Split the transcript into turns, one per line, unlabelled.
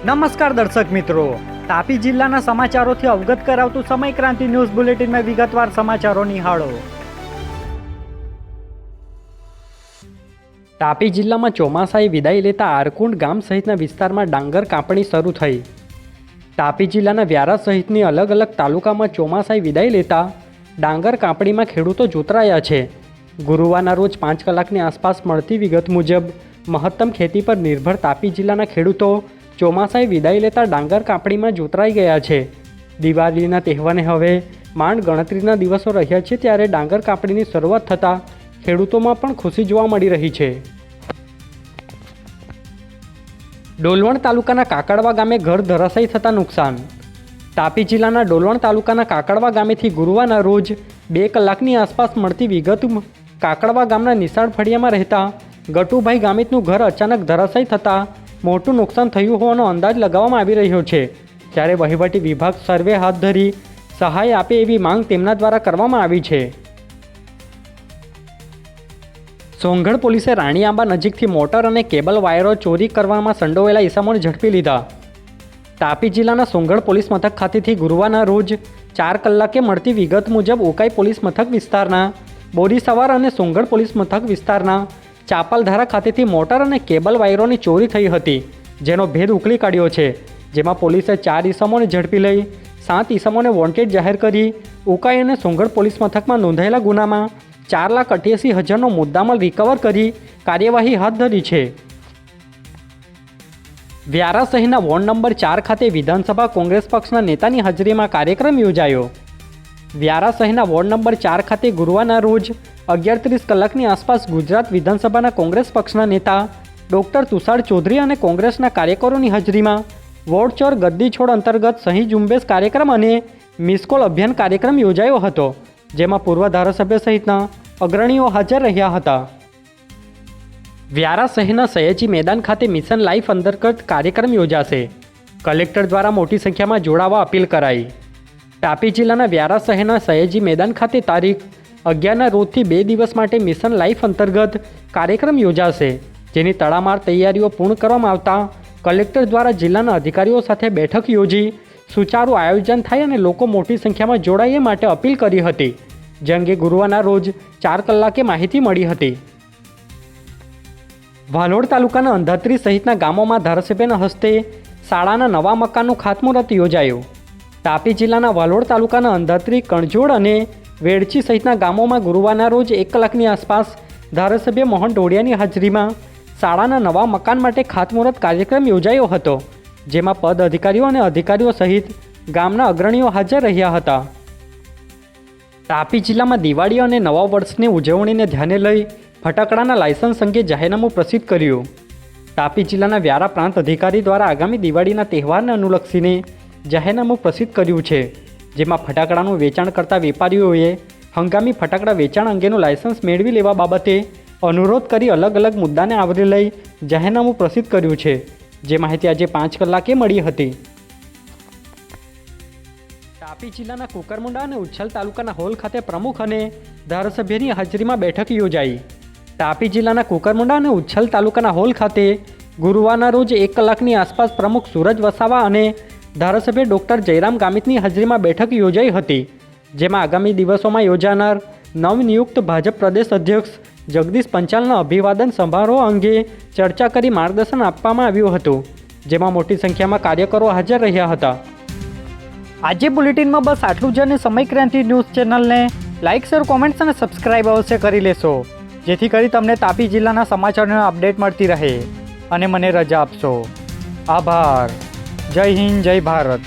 નમસ્કાર દર્શક મિત્રો, તાપી જિલ્લાના સમાચારોથી અવગત કરાવતું સમય ક્રાંતિ ન્યૂઝ બુલેટિનમાં વિગતવાર સમાચારો નિહાળો। તાપી જિલ્લામાં ચોમાસાએ વિદાય લેતા આરકુંડ ગામ સહિતના વિસ્તારમાં ડાંગર કાપણી શરૂ થઈ। તાપી જિલ્લાના વ્યારા સહિતની અલગ અલગ તાલુકામાં ચોમાસાએ વિદાય લેતા ડાંગર કાપણીમાં ખેડૂતો જોતરાયા છે। ગુરુવારના રોજ 5 કલાકની આસપાસ મળતી વિગત મુજબ મહત્તમ ખેતી પર નિર્ભર તાપી જિલ્લાના ખેડૂતો ચોમાસાએ વિદાય લેતા ડાંગર કાપણીમાં જોતરાઈ ગયા છે। દિવાળીના તહેવારને હવે માંડ ગણતરીના દિવસો રહ્યા છે, ત્યારે ડાંગર કાપણીની શરૂઆત થતાં ખેડૂતોમાં પણ ખુશી જોવા મળી રહી છે। ડોલવણ તાલુકાના કાકડવા ગામે ઘર ધરાશાયી થતાં નુકસાન। તાપી જિલ્લાના ડોલવણ તાલુકાના કાકડવા ગામેથી ગુરુવારના રોજ 2 કલાકની આસપાસ મળતી વિગત કાકડવા ગામના નિશાળ ફળિયામાં રહેતા ગટુભાઈ ગામિતનું ઘર અચાનક ધરાશાયી થતાં મોટું નુકસાન થયું હોવાનો અંદાજ લગાવવામાં આવી રહ્યો છે। ત્યારે વહીવટી વિભાગ સર્વે હાથ ધરી સહાય આપે એવી માંગ તેમના દ્વારા કરવામાં આવી છે। સોંગઢ પોલીસે રાણીઆંબા નજીકથી મોટર અને કેબલ વાયરો ચોરી કરવામાં સંડોવાયેલા ઈસમોને ઝડપી લીધા। તાપી જિલ્લાના સોંગઢ પોલીસ મથક ખાતેથી ગુરુવારના રોજ 4 કલાકે મળતી વિગત મુજબ ઉકાઈ પોલીસ મથક વિસ્તારના બોરીસવાર અને સોંગઢ પોલીસ મથક વિસ્તારના ચાપલધારા ખાતેથી મોટર અને કેબલ વાયરોની ચોરી થઈ હતી, જેનો ભેદ ઉકલી કાઢ્યો છે। જેમાં પોલીસે 4 ઈસમોને ઝડપી લઈ 7 ઈસમોને વોન્ટેડ જાહેર કરી ઉકાઈ અને સોંગઢ પોલીસ મથકમાં નોંધાયેલા ગુનામાં 4,88,000નો મુદ્દામાલ રિકવર કરી કાર્યવાહી હાથ ધરી છે। વ્યારા શહેરના વોર્ડ નંબર 4 ખાતે વિધાનસભા કોંગ્રેસ પક્ષના નેતાની હાજરીમાં કાર્યક્રમ યોજાયો। વ્યારા શહેરના વોર્ડ નંબર 4 ખાતે ગુરુવારના રોજ 11:30 કલાકની આસપાસ ગુજરાત વિધાનસભાના કોંગ્રેસ પક્ષના નેતા ડૉક્ટર તુષાર ચૌધરી અને કોંગ્રેસના કાર્યકરોની હાજરીમાં વોર્ડ ચોર ગદ્દી છોડ અંતર્ગત સહી ઝુંબેશ કાર્યક્રમ અને મિસકોલ અભિયાન કાર્યક્રમ યોજાયો હતો, જેમાં પૂર્વ ધારાસભ્ય સહિતના અગ્રણીઓ હાજર રહ્યા હતા। વ્યારા શહેરના સયાજી મેદાન ખાતે મિશન લાઈફ અંતર્ગત કાર્યક્રમ યોજાશે। કલેક્ટર દ્વારા મોટી સંખ્યામાં જોડાવા અપીલ કરાઈ। તાપી જિલ્લાના વ્યારા શહેરના સયાજી મેદાન ખાતે તારીખ 11ના રોજથી 2 દિવસ માટે મિશન લાઈફ અંતર્ગત કાર્યક્રમ યોજાશે, જેની તડામાર તૈયારીઓ પૂર્ણ કરવામાં આવતા કલેક્ટર દ્વારા જિલ્લાના અધિકારીઓ સાથે બેઠક યોજી સુચારું આયોજન થાય અને લોકો મોટી સંખ્યામાં જોડાય એ માટે અપીલ કરી હતી, જે અંગે ગુરુવારના રોજ 4 કલાકે માહિતી મળી હતી। વાલોડ તાલુકાના અંધાત્રી સહિતના ગામોમાં ધારાસભ્યના હસ્તે શાળાના નવા મકાનનું ખાતમુહૂર્ત યોજાયું। તાપી જિલ્લાના વાલોડ તાલુકાના અંધાત્રી, કણજોડ અને વેડચી સહિતના ગામોમાં ગુરુવારના રોજ 1 કલાકની આસપાસ ધારાસભ્ય મોહન ડોડિયાની હાજરીમાં શાળાના નવા મકાન માટે ખાતમુહૂર્ત કાર્યક્રમ યોજાયો હતો, જેમાં પદ અધિકારીઓ અને અધિકારીઓ સહિત ગામના અગ્રણીઓ હાજર રહ્યા હતા। તાપી જિલ્લામાં દિવાળી અને નવા વર્ષની ઉજવણીને ધ્યાને લઈ ફટાકડાના લાયસન્સ અંગે જાહેરનામું પ્રસિદ્ધ કર્યું। તાપી જિલ્લાના વ્યારા પ્રાંત અધિકારી દ્વારા આગામી દિવાળીના તહેવારને અનુલક્ષીને જાહેરનામું પ્રસિદ્ધ કર્યું છે, જેમાં ફટાકડાનું વેચાણ કરતા વેપારીઓએ હંગામી ફટાકડા વેચાણ અંગેનું લાયસન્સ મેળવી લેવા બાબતે અનુરોધ કરી અલગ અલગ મુદ્દાને આવરી લઈ જાહેરનામું પ્રસિદ્ધ કર્યું છે, જે માહિતી આજે 5 કલાકે મળી હતી। તાપી જિલ્લાના કુકરમુંડા અને ઉચ્છલ તાલુકાના હોલ ખાતે પ્રમુખ અને ધારાસભ્યની હાજરીમાં બેઠક યોજાઈ। તાપી જિલ્લાના કુકરમુંડા અને ઉચ્છલ તાલુકાના હોલ ખાતે ગુરુવારના રોજ 1 કલાકની આસપાસ પ્રમુખ સૂરજ વસાવા અને ધારાસભ્ય ડૉક્ટર જયરામ ગામિતની હાજરીમાં બેઠક યોજાઈ હતી, જેમાં આગામી દિવસોમાં યોજાનાર નવનિયુક્ત ભાજપ પ્રદેશ અધ્યક્ષ જગદીશ પંચાલના અભિવાદન સમારોહ અંગે ચર્ચા કરી માર્ગદર્શન આપવામાં આવ્યું હતું, જેમાં મોટી સંખ્યામાં કાર્યકરો હાજર રહ્યા હતા। આજે બુલેટિનમાં બસ આટલું જ, અને સમય ક્રાંતિ ન્યૂઝ ચેનલને લાઇક, શેર, કોમેન્ટ્સ અને સબસ્ક્રાઇબ અવશ્ય કરી લેશો, જેથી કરી તમને તાપી જિલ્લાના સમાચારોની અપડેટ મળતી રહે, અને મને રજા આપશો। આભાર। જય હિન્દ, જય ભારત।